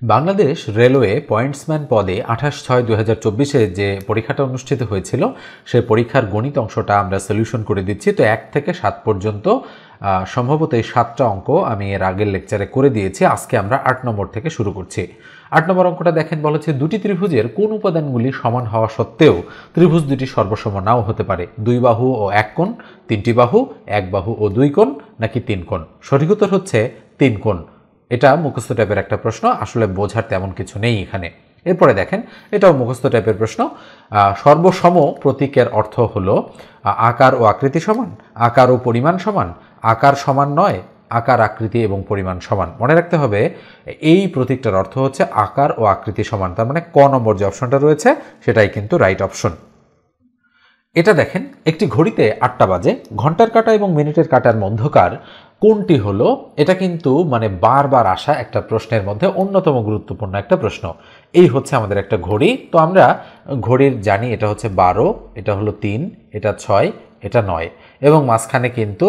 Bangladesh railway pointsman পদে 28/6/2024 যে পরীক্ষাটা অনুষ্ঠিত হয়েছিল সেই পরীক্ষার গণিত অংশটা আমরা সলিউশন করে দিচ্ছি। তো 1 থেকে 7 পর্যন্ত সম্ভবত এই 7টা অঙ্ক আমি এর আগের লেকচারে করে দিয়েছি। আজকে আমরা 8 নম্বর থেকে শুরু করছি। 8 নম্বর অঙ্কটা দেখেন, বলেছে দুটি ত্রিভুজের কোন উপাদানগুলি সমান হওয়া সত্ত্বেও ত্রিভুজ দুটি সর্বসম নাও হতে পারে? 2 বাহু ও 1 কোণ, 3টি বাহু, 1 বাহু ও 2 কোণ, নাকি 3 কোণ? সঠিক উত্তর হচ্ছে 3 কোণ। এটা মুখস্থ টাইপের একটা প্রশ্ন, আসলে বোঝার তেমন কিছু নেই এখানে। এরপরে দেখেন, এটাও মুখস্থ টাইপের প্রশ্ন। সর্বসম প্রতীকের অর্থ হলো আকার ও আকৃতি সমান, আকার ও পরিমাণ সমান, আকার সমান নয়, আকার আকৃতি এবং পরিমাণ সমান। মনে রাখতে হবে এই প্রতীকটার অর্থ হচ্ছে আকার ও আকৃতি সমান, তার মানে ক নম্বর যে অপশনটা রয়েছে সেটাই কিন্তু রাইট অপশন। এটা দেখেন, একটি ঘড়িতে 8টা বাজে, ঘন্টার কাঁটা এবং মিনিটের কাঁটার মধ্যকার কোনটি হলো? এটা কিন্তু মানে বারবার আসা একটা প্রশ্নের মধ্যে অন্যতম গুরুত্বপূর্ণ একটা প্রশ্ন। এই হচ্ছে আমাদের একটা ঘড়ি, তো আমরা ঘড়ির জানি এটা হচ্ছে 12, এটা হলো 3, এটা 6, এটা 9, এবং মাঝখানে কিন্তু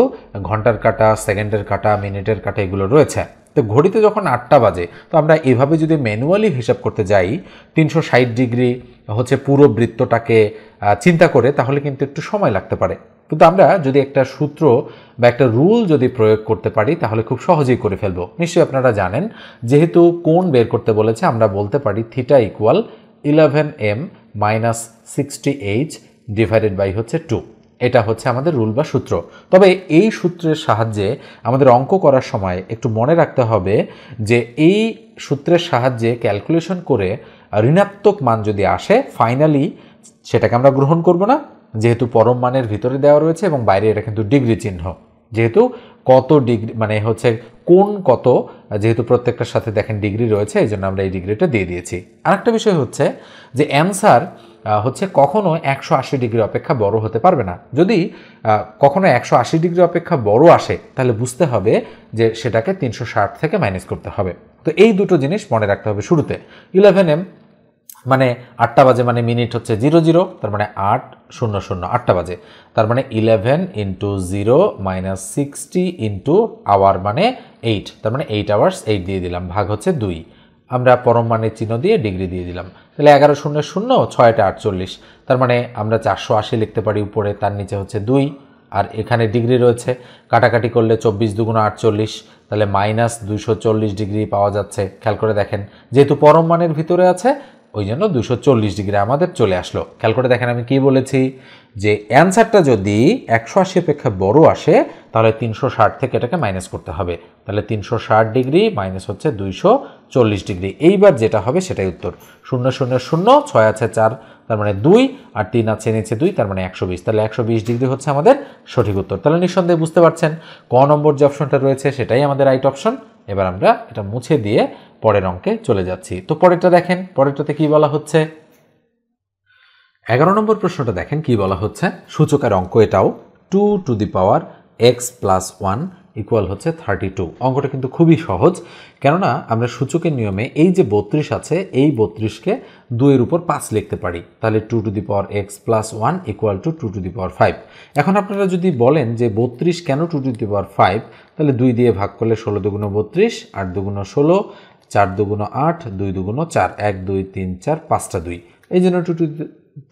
ঘন্টার কাঁটা, সেকেন্ডের কাঁটা, মিনিটের কাঁটা এগুলো রয়েছে। তো ঘড়িতে যখন 8টা বাজে, তো আমরা এভাবে যদি ম্যানুয়ালি হিসাব করতে যাই 360 ডিগ্রি হচ্ছে পুরো বৃত্তটাকে চিন্তা করে, তাহলে কিন্তু একটু সময় লাগতে পারে। কিন্তু আমরা যদি একটা সূত্র বা একটা রুল যদি প্রয়োগ করতে পারি তাহলে খুব সহজেই করে ফেলবো। নিশ্চয়ই আপনারা জানেন, যেহেতু কোণ বের করতে বলেছে, আমরা বলতে পারি theta equal 11m - 60h divided by হচ্ছে 2। এটা হচ্ছে আমাদের রুল বা সূত্র। তবে এই সূত্রের সাহায্যে আমাদের অঙ্ক করার সময় একটু মনে রাখতে হবে যে এই সূত্রের সাহায্যে ক্যালকুলেশন করে ঋণাত্মক মান যদি আসে, ফাইনালি সেটাকে আমরা গ্রহণ করব না, যেহেতু পরম মানের ভিতরে দেওয়া রয়েছে এবং বাইরে এটা কিন্তু ডিগ্রি চিহ্ন, যেহেতু কত ডিগ্রি মানে হচ্ছে কোন কত, যেহেতু প্রত্যেকটার সাথে দেখেন ডিগ্রি রয়েছে, এই জন্য আমরা এই ডিগ্রিটা দিয়ে দিয়েছি। আরেকটা বিষয় হচ্ছে যে অ্যান্সার হচ্ছে কখনো 180 ডিগ্রি অপেক্ষা বড় হতে পারবে না। যদি কখনো 180 ডিগ্রি অপেক্ষা বড় আসে, তাহলে বুঝতে হবে যে সেটাকে 360 থেকে মাইনাস করতে হবে। তো এই দুটো জিনিস মনে রাখতে হবে শুরুতে। 11m মানে 8টা বাজে, মানে মিনিট হচ্ছে 00, তার মানে 8:00 8টা বাজে, তার মানে 11 × 0 - 60 × আওয়ার মানে 8, তার মানে 8 আওয়ার্স, 8 দিয়ে দিলাম, ভাগ হচ্ছে 2, আমরা পরম মানের চিহ্ন দিয়ে ডিগ্রি দিয়ে দিলাম। তাহলে 11:00 6টা 48, তার মানে আমরা 480 লিখতে পারি উপরে, তার নিচে হচ্ছে 2, আর এখানে ডিগ্রি রয়েছে, কাটাকাটি করলে 24 × 2 = 48, তাহলে -240 ডিগ্রি পাওয়া যাচ্ছে। খেয়াল করে দেখেন, যেহেতু পরম মানের ভিতরে আছে ওই জন্য 240 ডিগ্রি আমাদের চলে আসলো। খেয়াল করে দেখেন আমি কি বলেছি, যে অ্যান্সারটা যদি 180 অপেক্ষা বড় আসে তাহলে 360 থেকে এটাকে মাইনাস করতে হবে। তাহলে 360 ডিগ্রি মাইনাস হচ্ছে 240 ডিগ্রি। এইবার যেটা হবে সেটাই উত্তর। 0 0 0, 6 আছে 4, তার মানে 2, আর 3 আছে নিচে 2, তার মানে 120। তাহলে 120 ডিগ্রি হচ্ছে আমাদের সঠিক উত্তর। তাহলে নিঃসন্দেহে বুঝতে পারছেন ক নম্বর যে অপশনটা রয়েছে সেটাই আমাদের রাইট অপশন। এবার আমরা এটা মুছে দিয়ে পরের অঙ্কে চলে যাচ্ছি। তো পরেরটা দেখেন, পরেরটাতে কি বলা হচ্ছে। 11 নম্বর প্রশ্নটা দেখেন কি বলা হচ্ছে। সূচকের অঙ্ক এটাও, 2x + 1 = হচ্ছে 32। অঙ্কটা কিন্তু খুবই সহজ, কেননা আমরা সূচকের নিয়মে এই যে 32 আছে, এই 32কে 2 এর উপর 5 লিখতে পারি। তাহলে 2x + 1 = 2^5। এখন আপনারা যদি বলেন যে 32 কেন 2^5, তাহলে 2 দিয়ে ভাগ করলে 16 × 2 = 32, 8 × 2 = 16, 4 × 2 = 8, 2 × 2 = 4, 1 2 3 4 5টা 2, এই জন্য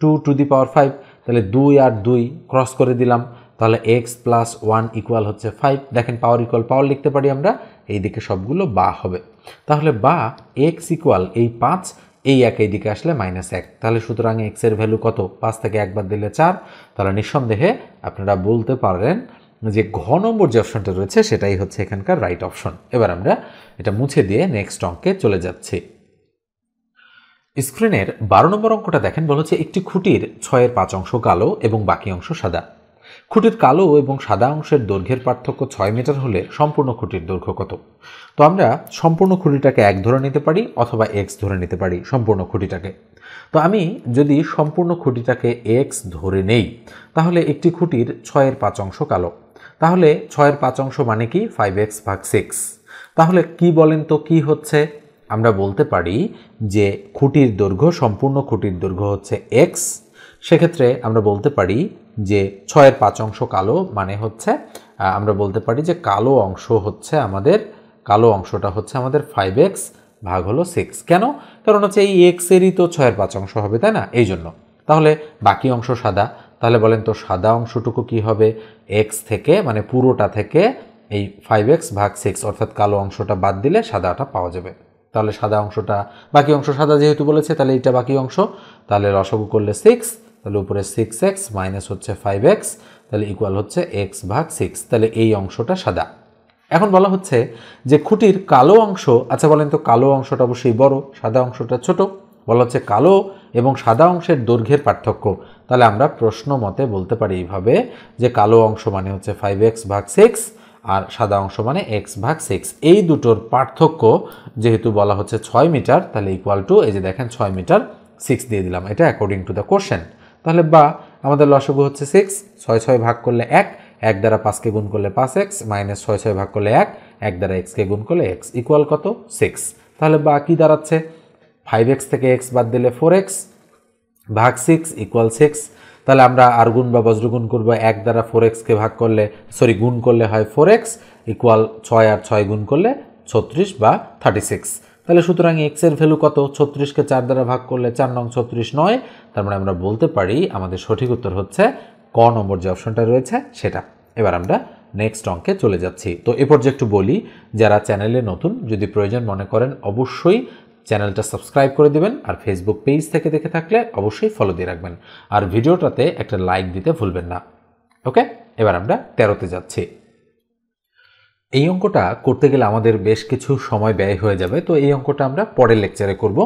2^5। তাহলে 2 আর 2 ক্রস করে দিলাম, তাহলে x + 1 = হচ্ছে 5। দেখেন পাওয়ার ইকুয়াল পাওয়ার লিখতে পারি আমরা, এই দিকে সবগুলো বা হবে। তাহলে বা x = এই 5, এই 1 এই দিকে আসলে -1, তাহলে সুতরাং x এর ভ্যালু কত? 5 থেকে 1 বাদ দিলে 4। তাহলে নিঃসন্দেহে আপনারা বলতে পারেন যে ঘ নম্বর যে অপশনটা রয়েছে সেটাই হচ্ছে এখানকার রাইট অপশন। এবার আমরা এটা মুছে দিয়ে নেক্সট অঙ্কে চলে যাচ্ছি। স্ক্রিনের 12 নম্বর অঙ্কটা দেখেন, বলেছে একটি খুঁটির 6/5 অংশ কালো এবং বাকি অংশ সাদা। খুঁটির কালো এবং সাদা অংশের দৈর্ঘ্যের পার্থক্য 6 মিটার হলে সম্পূর্ণ খুঁটির দৈর্ঘ্য কত? তো আমরা সম্পূর্ণ খুঁটিটাকে 1 ধরে নিতে পারি অথবা x ধরে নিতে পারি সম্পূর্ণ খুঁটিটাকে। তো আমি যদি সম্পূর্ণ খুঁটিটাকে x ধরে নেই, তাহলে একটি খুঁটির 6/5 অংশ কালো, তাহলে 6/5 অংশ মানে কি? 5x/6। তাহলে কি বলেন তো কি হচ্ছে? আমরা বলতে পারি যে খুঁটির দৈর্ঘ্য, সম্পূর্ণ খুঁটির দৈর্ঘ্য হচ্ছে x। সেক্ষেত্রে আমরা বলতে পারি যে 6/5 অংশ কালো মানে হচ্ছে, আমরা বলতে পারি যে কালো অংশটা হচ্ছে আমাদের 5x ভাগ হলো 6। কেন? কারণ হচ্ছে এই x এরই তো 6 এর 5 অংশ হবে, তাই না? এই জন্য। তাহলে বাকি অংশ সাদা, তাহলে বলেন তো সাদা অংশটুকু কি হবে? x থেকে মানে পুরোটা থেকে এই 5x ভাগ 6 অর্থাৎ কালো অংশটা বাদ দিলে সাদাটা পাওয়া যাবে। তাহলে সাদা অংশটা, বাকি অংশ সাদা যেহেতু বলেছে তাহলে এটা বাকি অংশ, তাহলে লসাগু করলে 6, তাহলে উপরে 6x মাইনাস হচ্ছে 5x, তাহলে ইকুয়াল হচ্ছে x ভাগ 6, তাহলে এই অংশটা সাদা। এখন বলা হচ্ছে যে খুঁটির কালো অংশ, আচ্ছা বলেন তো কালো অংশটা অবশ্যই বড়, সাদা অংশটা ছোট। বলা হচ্ছে কালো এবং সাদা অংশের দৈর্ঘ্যের পার্থক্য, তাহলে আমরা প্রশ্ন মতে বলতে পারি এইভাবে যে কালো অংশ মানে হচ্ছে 5x ভাগ 6 আর সাদা অংশ মানে x ভাগ 6। এই দুটোর পার্থক্য যেহেতু বলা হচ্ছে 6 মিটার, তাহলে ইকুয়াল টু এই যে দেখেন 6 মিটার 6 দিয়ে দিলাম, এটা অ্যাকর্ডিং টু দ্য কোশ্চেন। তাহলে বা আমাদের লসাগু হচ্ছে 6, 6 6 ভাগ করলে 1, 1 দ্বারা 5কে গুণ করলে 5x মাইনাস 6 6 ভাগ করলে 1, 1 দ্বারা xকে গুণ করলে x ইকুয়াল কত? 6। তাহলে বা কি দাঁড়াচ্ছে? 5x থেকে x বাদ দিলে 4x ভাগ 6 ইকুয়াল 6। তাহলে আমরা আর গুণ বা বজ্রগুণ করবো, 1 দ্বারা 4xকে ভাগ করলে গুণ করলে হয় 4x ইকুয়াল 6 আর 6 গুণ করলে 36 বা 36। তাহলে সুতরাং x এর ভ্যালু কত? 36কে 4 দ্বারা ভাগ করলে 4 নং 36 নয়। তার মানে আমরা বলতে পারি আমাদের সঠিক উত্তর হচ্ছে ক নম্বর যে অপশনটা রয়েছে সেটা। এবার আমরা নেক্সট অঙ্কে চলে যাচ্ছি। তো এ পর্যায়ে একটু বলি, যারা চ্যানেলে নতুন যদি প্রয়োজন মনে করেন অবশ্যই চ্যানেলটা সাবস্ক্রাইব করে দিবেন, আর ফেসবুক পেজ থেকে দেখে থাকলে অবশ্যই ফলো দিয়ে রাখবেন, আর ভিডিওটাতে একটা লাইক দিতে ভুলবেন না। ওকে, এবার আমরা 13তে যাচ্ছি। এই অঙ্কটা করতে গেলে আমাদের বেশ কিছু সময় ব্যয় হয়ে যাবে, তো এই অঙ্কটা আমরা পরের লেকচারে করব।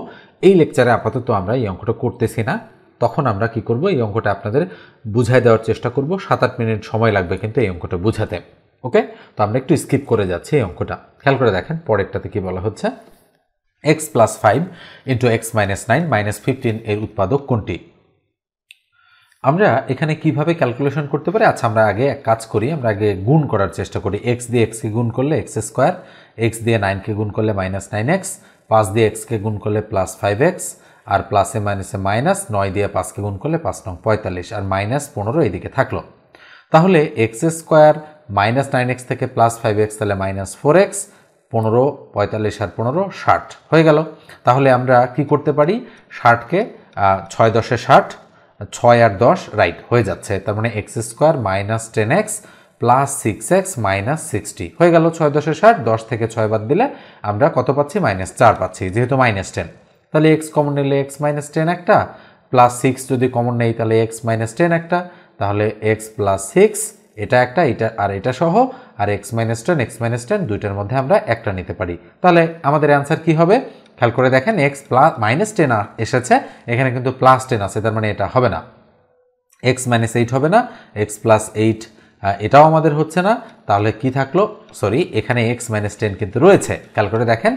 এই লেকচারে আপাতত আমরা এই অঙ্কটা করতেছি না, তখন আমরা কি করব, এই অঙ্কটা আপনাদের বুঝাই দেওয়ার চেষ্টা করব। 7-8 মিনিট সময় লাগবে কিন্তু এই অঙ্কটা বুঝাতে। ওকে, তো আমরা একটু স্কিপ করে যাচ্ছি এই অঙ্কটা। খেয়াল করে দেখেন পরেরটাতে কি বলা হচ্ছে, x plus 5 into x minus 9 minus 15 এর উৎপাদক কোনটি? আমরা এখানে কিভাবে ক্যালকুলেশন করতে পারি? আচ্ছা আমরা আগে এক কাজ করি, আমরা আগে গুণ করার চেষ্টা করি। x দিয়ে x কে গুণ করলে x স্কোয়ার, x দিয়ে 9 কে গুণ করলে মাইনাস 9x, 5 দিয়ে x কে গুণ করলে প্লাস 5x, আর প্লাসে মাইনাসে মাইনাস, 9 দিয়ে 5 কে গুণ করলে 5 নং 45, আর মাইনাস 15 এদিকে থাকলো। তাহলে x স্কোয়ার মাইনাস 9x থেকে প্লাস 5x, তাহলে মাইনাস 4x, 15 45 আর 15 60 হয়ে গেল। তাহলে আমরা কি করতে পারি, 60কে 6 10 60, 6 আর 10 রাইট হয়ে যাচ্ছে, তার মানে x square minus 10x plus 6x minus 60 হয়ে গেল। 6 10 60, 10 থেকে 6 বাদ দিলে আমরা কত পাচ্ছি? মাইনাস 4 পাচ্ছি, যেহেতু মাইনাস 10। তাহলে x কমন নিলে x মাইনাস 10 একটা, প্লাস 6 যদি কমন নেই তাহলে x মাইনাস 10 একটা, তাহলে x প্লাস 6 এটা একটা, এটা আর এটা সহ, আর x মাইনাস 10 দুইটার মধ্যে আমরা একটা নিতে পারি। তাহলে আমাদের অ্যান্সার কি হবে? খেয়াল করে দেখেন, x প্লাস মাইনাস 10 এসেছে, এখানে কিন্তু প্লাস 10 আছে, তার মানে এটা হবে না। x মাইনাস 8 হবে না, x প্লাস 8 এটাও আমাদের হচ্ছে না। তাহলে কি থাকলো? সরি, এখানে x মাইনাস 10 কিন্তু রয়েছে। খেয়াল করে দেখেন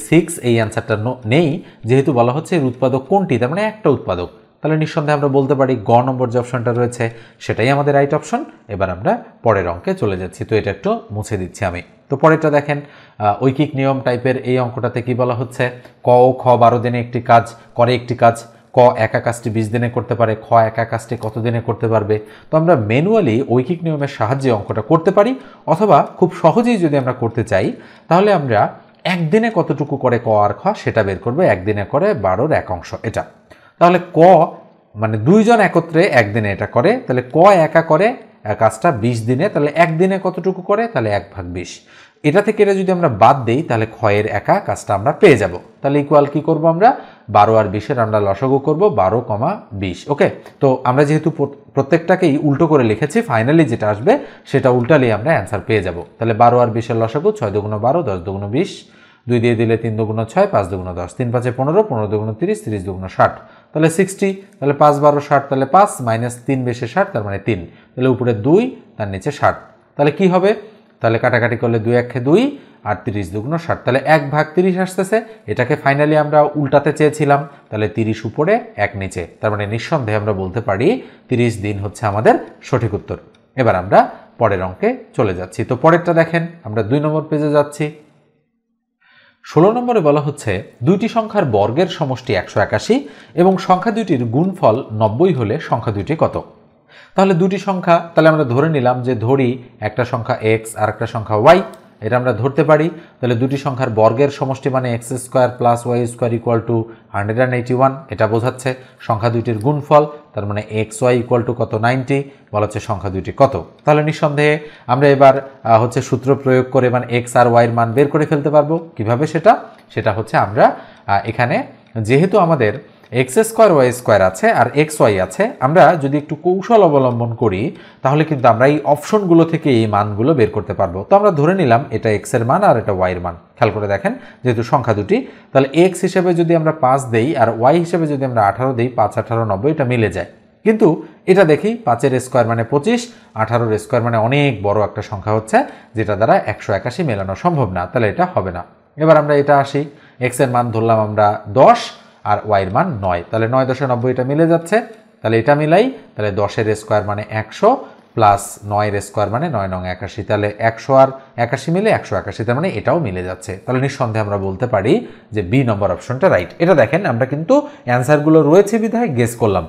6 এই অ্যান্সারটা নেই, যেহেতু বলা হচ্ছে এর উৎপাদক কোনটি, তার মানে একটা উৎপাদক। তাহলে নিঃসন্দেহে আমরা বলতে পারি গ নম্বর যে অপশনটা রয়েছে সেটাই আমাদের রাইট অপশন। এবার আমরা পরের অঙ্কে চলে যাচ্ছি, তো এটা একটু মুছে দিচ্ছি আমি। তো পরেরটা দেখেন, ঐকিক নিয়ম টাইপের এই অঙ্কটাতে কি বলা হচ্ছে, ক ও খ 12 দিনে একটি কাজ করে, একটি কাজ ক একা কাজটি 20 দিনে করতে পারে, খ একা কাজটি কত দিনে করতে পারবে। তো আমরা ম্যানুয়ালি ঐকিক নিয়মের সাহায্যে অঙ্কটা করতে পারি, অথবা খুব সহজেই যদি আমরা করতে চাই তাহলে আমরা একদিনে কতটুকু করে ক আর খ সেটা বের করবো। একদিনে করে 12-র 1 অংশ এটা। তাহলে ক মানে দুইজন একত্রে একদিনে এটা করে, তাহলে ক একা করে কাজটা 20 দিনে, তাহলে একদিনে কতটুকু করে? তাহলে 1/20। এটা থেকে এটা যদি আমরা বাদ দেই তাহলে ক্ষয়ের একা কাজটা আমরা পেয়ে যাব। তাহলে ইকুয়াল কি করব আমরা? 12 আর 20-এর আমরা লসাগু করব, 12,20। ওকে, তো আমরা যেহেতু প্রত্যেকটাকেই উল্টো করে লিখেছি, ফাইনালি যেটা আসবে সেটা উল্টালেই আমরা অ্যান্সার পেয়ে যাব। তাহলে 12 আর 20-এর লসাগু 6 দুগুণ 12, 10 দুগুণ 20, 2 দিয়ে দিলে 3 দুগুণ 6, 5 দুগুণ 10, 3 5 15, 15 দুগুণ 30, 30 দুগুণ 60, তাহলে 60। তাহলে 5 12 60, তাহলে 5 মাইনাস 3 বেশি 60, তার মানে 3, তাহলে উপরে 2 তার নিচে 60। তাহলে কি হবে? তাহলে কাটাকাটি করলে 2 1 2 আর 30 দুগুণ 60, তাহলে 1/30 আসতেছে। এটাকে ফাইনালি আমরা উল্টাতে চেয়েছিলাম, তাহলে 30 উপরে 1 নিচে, তার মানে নিঃসন্দেহে আমরা বলতে পারি 30 দিন হচ্ছে আমাদের সঠিক উত্তর। এবার আমরা পরের অঙ্কে চলে যাচ্ছি। তো পরেরটা দেখেন, আমরা 2 নম্বর পেজে যাচ্ছি। 16 নম্বরে বলা হচ্ছে দুইটি সংখ্যার বর্গের সমষ্টি 181 এবং সংখ্যা দুইটির গুণফল 90 হলে সংখ্যা দুইটি কত? তাহলে দুটি সংখ্যা, তাহলে আমরা ধরে নিলাম যে ধরি একটা সংখ্যা x আর একটা সংখ্যা y, এটা আমরা ধরতে পারি। তাহলে দুটি সংখ্যার বর্গের সমষ্টি মানে x square plus y square equal to 181, এটা বোঝাচ্ছে সংখ্যা দুইটির গুণফল, তার মানে এক্স ওয়াই ইকুয়াল টু কত 90, বলা হচ্ছে সংখ্যা দুইটি কত। তাহলে নিঃসন্দেহে আমরা এবার হচ্ছে সূত্র প্রয়োগ করে মানে এক্স আর ওয়াইয়ের মান বের করে ফেলতে পারবো। কিভাবে সেটা হচ্ছে আমরা এখানে যেহেতু আমাদের এক্স স্কোয়ার ওয়াই স্কোয়ার আছে আর এক্স ওয়াই আছে, আমরা যদি একটু কৌশল অবলম্বন করি তাহলে কিন্তু আমরা এই অপশনগুলো থেকে এই মানগুলো বের করতে পারবো। তো আমরা ধরে নিলাম এটা এক্স এর মান আর এটা ওয়াই এর মান। খেয়াল করে দেখেন যেহেতু সংখ্যা দুটি, তাহলে এক্স হিসেবে যদি আমরা 5 দেই আর ওয়াই হিসেবে যদি আমরা 18 দেই, 5 18 90, এটা মিলে যায়। কিন্তু এটা দেখি 5 এর স্কোয়ার মানে 25, 18 এর স্কোয়ার মানে অনেক বড় একটা সংখ্যা হচ্ছে, যেটা দ্বারা 181 মেলানো সম্ভব না, তাহলে এটা হবে না। এবার আমরা এটা আসি, এক্স এর মান ধরলাম আমরা 10 আর ওয়াইয়ের মান 9, তাহলে 9 10 90 এটা মিলে যাচ্ছে। তাহলে এটা মিলাই, তাহলে 10 এর স্কোয়ার মানে 100 প্লাস 9 এর স্কোয়ার মানে 9 9 81, তাহলে 100 আর 81 মিলে 181, তার মানে এটাও মিলে যাচ্ছে। তাহলে নিঃসন্দেহে আমরা বলতে পারি যে বি নম্বর অপশনটা রাইট। এটা দেখেন আমরা কিন্তু অ্যান্সারগুলো রয়েছে বিধায় গেস করলাম।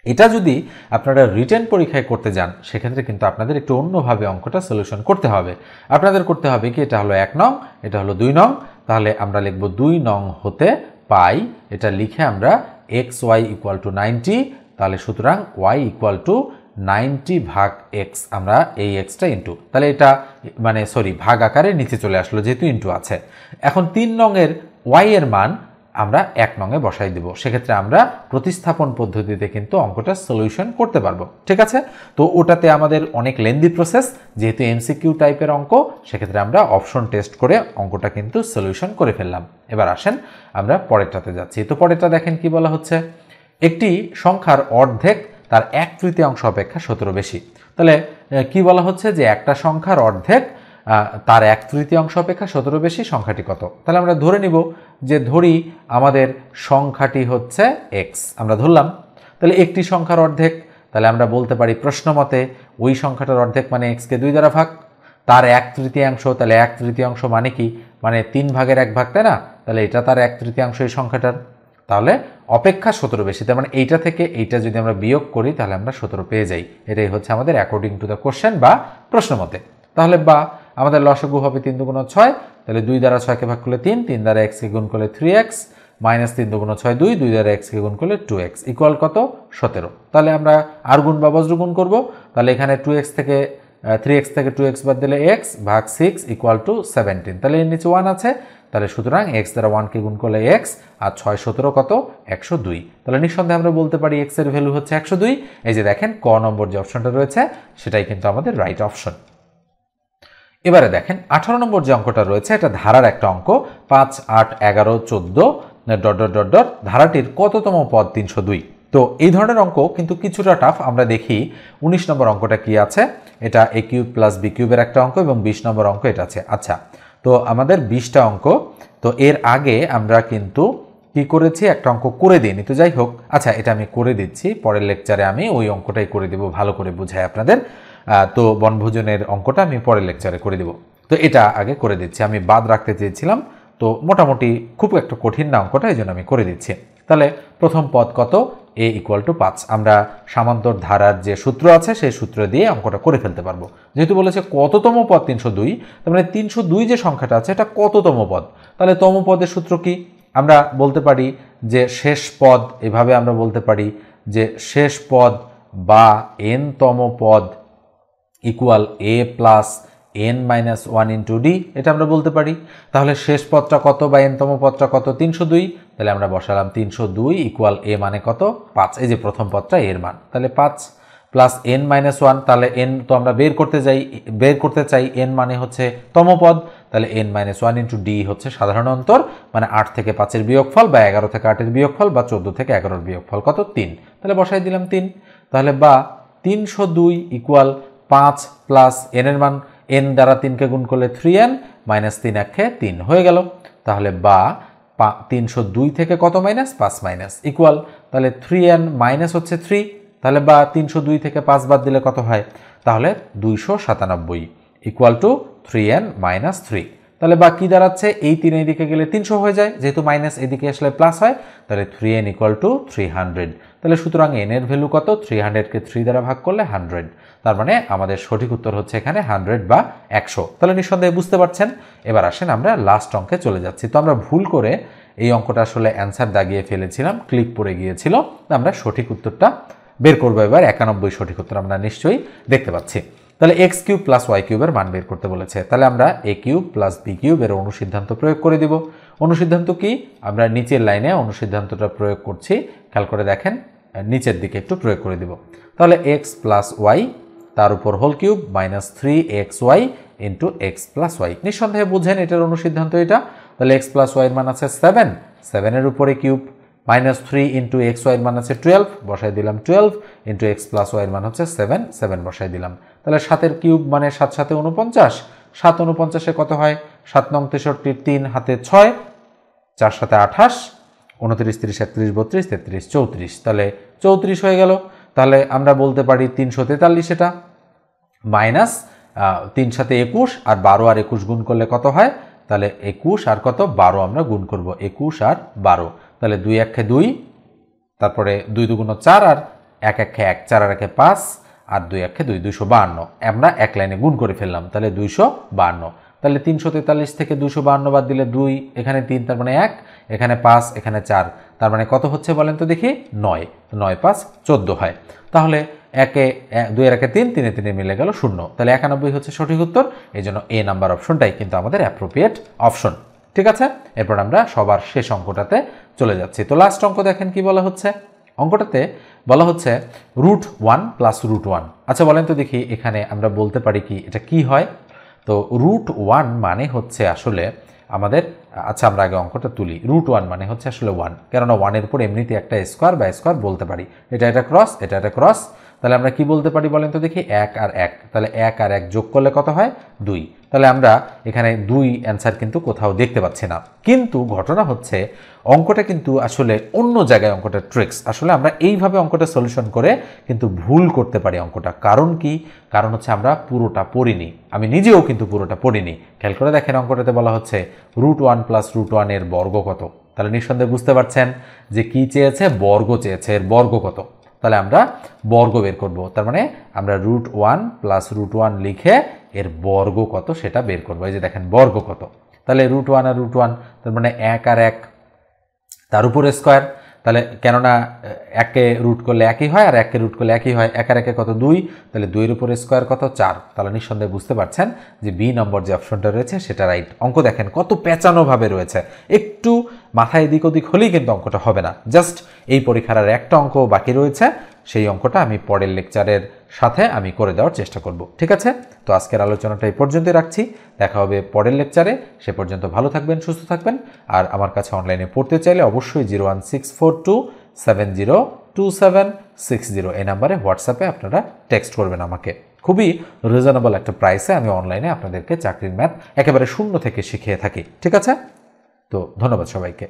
এটা যদি আপনারা রিটেন পরীক্ষায় করতে যান সেক্ষেত্রে কিন্তু আপনাদের একটু অন্যভাবে অঙ্কটা সলিউশন করতে হবে। আপনাদের করতে হবে কি, এটা হলো 1 নং, এটা হলো 2 নং, তাহলে আমরা লিখব 2 নং হতে পাই, এটা লিখে আমরা এক্স ওয়াই ইকুয়াল টু 90, তাহলে সুতরাং ওয়াই ইকুয়াল টু 90 ভাগ এক্স, আমরা এই এক্সটা ইন্টু, তাহলে এটা মানে ভাগ আকারে নিচে চলে আসলো যেহেতু ইন্টু আছে। এখন 3 নংয়ের ওয়াই এর মান আমরা 1 নংয়ে বসাই দিব, সেক্ষেত্রে আমরা প্রতিস্থাপন পদ্ধতিতে কিন্তু অঙ্কটা সলিউশন করতে পারবো। ঠিক আছে, তো ওটাতে আমাদের অনেক লেন্দি প্রসেস, যেহেতু এমসিকিউ টাইপের অঙ্ক, সেক্ষেত্রে আমরা অপশন টেস্ট করে অঙ্কটা কিন্তু সলিউশন করে ফেললাম। এবার আসেন আমরা পরেরটাতে যাচ্ছি। তো পরেরটা দেখেন কি বলা হচ্ছে, একটি সংখ্যার অর্ধেক তার 1/3 অপেক্ষা 17 বেশি। তাহলে কি বলা হচ্ছে যে একটা সংখ্যার অর্ধেক তার 1/3 অপেক্ষা 17 বেশি, সংখ্যাটি কত? তাহলে আমরা ধরে নিব যে ধরি আমাদের সংখ্যাটি হচ্ছে এক্স, আমরা ধরলাম। তাহলে একটি সংখ্যার অর্ধেক, তাহলে আমরা বলতে পারি প্রশ্ন মতে ওই সংখ্যাটার অর্ধেক মানে এক্সকে 2 দ্বারা ভাগ, তার 1/3, তাহলে 1/3 মানে কি, মানে 3 ভাগের 1 ভাগ, তাই না? তাহলে এটা তার 1/3 এই সংখ্যাটার, তাহলে অপেক্ষা 17 বেশি, তার মানে এইটা থেকে এইটা যদি আমরা বিয়োগ করি তাহলে আমরা 17 পেয়ে যাই। এটাই হচ্ছে আমাদের অ্যাকর্ডিং টু দ্য কোশ্চেন বা প্রশ্ন মতে। তাহলে বা আমাদের লসাগু হবে 3 × 6, তাহলে 2 দ্বারা 6কে ভাগ করলে 3, 3 দ্বারা x কে গুণ করলে 3x, মাইনাস 3 × 6 2, 2 দ্বারা x কে গুণ করলে 2x ইকুয়াল কত 17। তাহলে আমরা আর গুণ বা বজ্র গুণ করবো, তাহলে এখানে 3x থেকে 2x বাদ দিলে x ভাগ 6 ইকুয়াল টু 17, তাহলে এর নিচে 1 আছে, তাহলে সুতরাং x দ্বারা 1কে গুণ করলে x, আর 6 17 কত 102, তাহলে নিঃসন্দেহে আমরা বলতে পারি x এর ভ্যালু হচ্ছে 102। এই যে দেখেন ক নম্বর যে অপশনটা রয়েছে সেটাই কিন্তু আমাদের রাইট অপশন। এবারে দেখেন 18 নম্বর যে অঙ্কটা রয়েছে, এটা ধারার একটা অঙ্ক, 5 8 11 14 ... ধারাটির কততম পদ 302। তো এই ধরনের অঙ্ক কিন্তু কিছুটা টাফ। আমরা দেখি 19 নম্বর অঙ্কটা কি আছে, এটা a কিউব প্লাস b কিউবের একটা অঙ্ক এবং 20 নম্বর অঙ্ক এটা আছে। আচ্ছা, তো আমাদের 20টা অঙ্ক, তো এর আগে আমরা কিন্তু কি করেছি, একটা অঙ্ক করে দিইনি, তো যাই হোক, আচ্ছা এটা আমি করে দিচ্ছি, পরের লেকচারে আমি ওই অঙ্কটাই করে দেব, ভালো করে বুঝাই আপনাদের। তো বনভোজনের অঙ্কটা আমি পরের লেকচারে করে দেব। তো এটা আগে করে দিচ্ছি, আমি বাদ রাখতে চেয়েছিলাম, তো মোটামুটি খুব একটা কঠিন না অঙ্কটা, এই জন্য আমি করে দিচ্ছি। তাহলে প্রথম পদ কত, a ইকুয়াল টু 5, আমরা সামান্তর ধারার যে সূত্র আছে সেই সূত্র দিয়ে অঙ্কটা করে ফেলতে পারবো। যেহেতু বলেছে কততম পদ 302, তার মানে 302 যে সংখ্যাটা আছে এটা কততম পদ, তাহলে তম পদের সূত্র কি, আমরা বলতে পারি যে শেষ পদ, এভাবে আমরা বলতে পারি যে শেষ পদ বা n-তম পদ equal a plus n-1 into d, এটা আমরা বলতে পারি। তাহলে শেষ পদটা কত বা n-তম পদটা কত, 302, তাহলে আমরা বসালাম 302 ইকুয়াল a মানে কত 5, এই যে প্রথম পদটা এর মান, তাহলে 5 প্লাস n-1, তাহলে n তো আমরা বের করতে চাই, n মানে হচ্ছে তম পদ, তাহলে n-1 ইন্টু d হচ্ছে সাধারণ অন্তর, মানে 8 থেকে 5-এর বিয়োগফল বা 11 থেকে 8-এর বিয়োগফল বা 14 থেকে 11-এর বিয়োগফল কত 3, তাহলে বসাই দিলাম 3, তাহলে বা 302 ইকুয়াল 5 প্লাস n এর মান, n দ্বারা 3কে গুণ করলে 3n মাইনাস 3 1 3 হয়ে গেল, তাহলে বা 302 থেকে কত মাইনাস 5 মাইনাস ইকুয়াল, তাহলে 3n মাইনাস হচ্ছে 3, তাহলে বা 302 থেকে 5 বাদ দিলে কত হয়, তাহলে 297 ইকুয়াল টু 3n মাইনাস 3, তাহলে বা কি দাঁড়াচ্ছে, এই 3 এইদিকে গেলে 300 হয়ে যায়, যেহেতু মাইনাস এদিকে আসলে প্লাস হয়, তাহলে 3n ইকুয়াল টু 300, তাহলে সুতরাং n এর ভ্যালু কত, 300কে 3 দ্বারা ভাগ করলে 100, তার মানে আমাদের সঠিক উত্তর হচ্ছে এখানে 100 বা 100। তাহলে নিঃসন্দেহে বুঝতে পারছেন। এবার আসেন আমরা লাস্ট অঙ্কে চলে যাচ্ছি। তো আমরা ভুল করে এই অঙ্কটা আসলে অ্যান্সার দাগিয়ে ফেলেছিলাম, ক্লিক পড়ে গিয়েছিল। আমরা সঠিক উত্তরটা বের করবো এবার। 91 সঠিক উত্তর আমরা নিশ্চয়ই দেখতে পাচ্ছি। তাহলে এক্স কিউব প্লাস ওয়াই কিউবের মান বের করতে বলেছে। তাহলে আমরা এ কিউব প্লাস বি কিউবের অনুসিদ্ধান্ত প্রয়োগ করে দিব। অনুসিদ্ধান্ত কি? আমরা নিচের লাইনে অনুসিদ্ধান্তটা প্রয়োগ করছি, খেয়াল করে দেখেন, নিচের দিকে একটু প্রয়োগ করে দিব। তাহলে এক্স প্লাস ওয়াই তার উপর whole cube minus 3xy into x plus y. নিঃসন্দেহে বুঝেন এটার অনুসিদ্ধান্ত এটা। তাহলে এক্স প্লাস ওয়াইয়ের মান আছে 7, 7-এর উপরে কিউব, মাইনাস 3 ইন্টু এক্স ওয়াইয়ের মান আছে 12, বসাই দিলাম 12 ইন্টু এক্স প্লাস ওয়াইয়ের মান হচ্ছে 7, 7 বসাই দিলাম। তাহলে 7-এর কিউব মানে 7 7 49, 7 49-এ কত হয়? 7 9 63, 3 হাতে 6, 4 7 28, 29 30 31 32 33 34, তাহলে 34 হয়ে গেল। তাহলে আমরা বলতে পারি 343 এটা, মাইনাস 3 7 21 আর 12 আর 21 গুণ করলে কত হয়? তাহলে 21 আর কত 12 আমরা গুণ করব, 21 আর 12। তাহলে 2 1 2, তারপরে 2 2 4 আর 1 1 1, 4 আর 1 5 আর 2 1 2, 252 আমরা এক লাইনে গুণ করে ফেললাম। তাহলে 252। তাহলে 343 থেকে 252 বাদ দিলে 2, এখানে 3 তার মানে 1, এখানে 5, এখানে 4, তার মানে কত হচ্ছে বলেন তো দেখি? 9, 9 5 14 হয়। তাহলে 2 এর 1 3, 3 3 মিলে গেল 0। তাহলে 91 হচ্ছে সঠিক উত্তর। এই জন্য এ নাম্বার অপশনটাই কিন্তু আমাদের অ্যাপ্রোপ্রিয়েট অপশন। ঠিক আছে, এরপর আমরা সবার শেষ অঙ্কটাতে চলে যাচ্ছি। তো লাস্ট অঙ্ক দেখেন কি বলা হচ্ছে। অঙ্কটাতে বলা হচ্ছে √1 প্লাস √1। আচ্ছা বলেন তো দেখি, এখানে আমরা বলতে পারি কি এটা কি হয়? তো √1 মানে হচ্ছে আসলে আমাদের, আচ্ছা আমরা আগে অঙ্কটা তুলি। √1 মানে হচ্ছে আসলে 1, কেননা 1-এর উপর এমনিতে একটা স্কোয়ার বা স্কোয়ার বলতে পারি। এটা ক্রস, এটা ক্রস। তাহলে আমরা কি বলতে পারি বলেন তো দেখি? 1 আর 1। তাহলে 1 আর 1 যোগ করলে কত হয়? 2। তাহলে আমরা এখানে 2 অ্যান্সার কিন্তু কোথাও দেখতে পাচ্ছি না। কিন্তু ঘটনা হচ্ছে অঙ্কটা কিন্তু আসলে অন্য জায়গায়, অঙ্কটা ট্রিক্স। আসলে আমরা এইভাবে অঙ্কটা সলিউশন করে কিন্তু ভুল করতে পারি অঙ্কটা। কারণ কি? কারণ হচ্ছে আমরা পুরোটা পড়িনি। আমি নিজেও কিন্তু পুরোটা পড়িনি। খেয়াল করে দেখেন, অঙ্কটাতে বলা হচ্ছে √1 প্লাস √1 এর বর্গ কত। তাহলে নিঃসন্দেহে বুঝতে পারছেন যে কি চেয়েছে? বর্গ চেয়েছে। এর বর্গ কত? তাহলে আমরা বর্গ বের করব। তার মানে আমরা √1 প্লাস √1 লিখে এর বর্গ কত সেটা বের করবো। এই যে দেখেন বর্গ কত। তাহলে √1 আর √1, তার মানে 1 আর 1 তার উপরে স্কোয়ার। তাহলে কেননা 1-কে রুট করলে একই হয় আর 1-কে রুট করলে একই হয়। 1 আর 1 কত? 2। তাহলে 2-এর উপরে স্কোয়ার কত? 4। তাহলে নিঃসন্দেহে বুঝতে পারছেন যে বি নম্বর যে অপশনটা রয়েছে সেটা রাইট। অঙ্ক দেখেন কত পেঁচানোভাবে রয়েছে। একটু মাথায় এদিক ওদিক হলেই কিন্তু অঙ্কটা হবে না। জাস্ট এই পরীক্ষার আর একটা অঙ্ক বাকি রয়েছে, সেই অঙ্কটা আমি পরের লেকচারের সাথে আমি করে দেওয়ার চেষ্টা করব। ঠিক আছে, তো আজকের আলোচনাটা এই পর্যন্তই রাখছি। দেখা হবে পরের লেকচারে। সে পর্যন্ত ভালো থাকবেন, সুস্থ থাকবেন। আর আমার কাছে অনলাইনে পড়তে চাইলে অবশ্যই 01642702760 এই নাম্বারে হোয়াটসঅ্যাপে আপনারা টেক্সট করবেন আমাকে। খুবই রিজনেবল একটা প্রাইসে আমি অনলাইনে আপনাদেরকে চাকরির ম্যাথ একেবারে শূন্য থেকে শিখিয়ে থাকি। ঠিক আছে, তো ধন্যবাদ সবাইকে।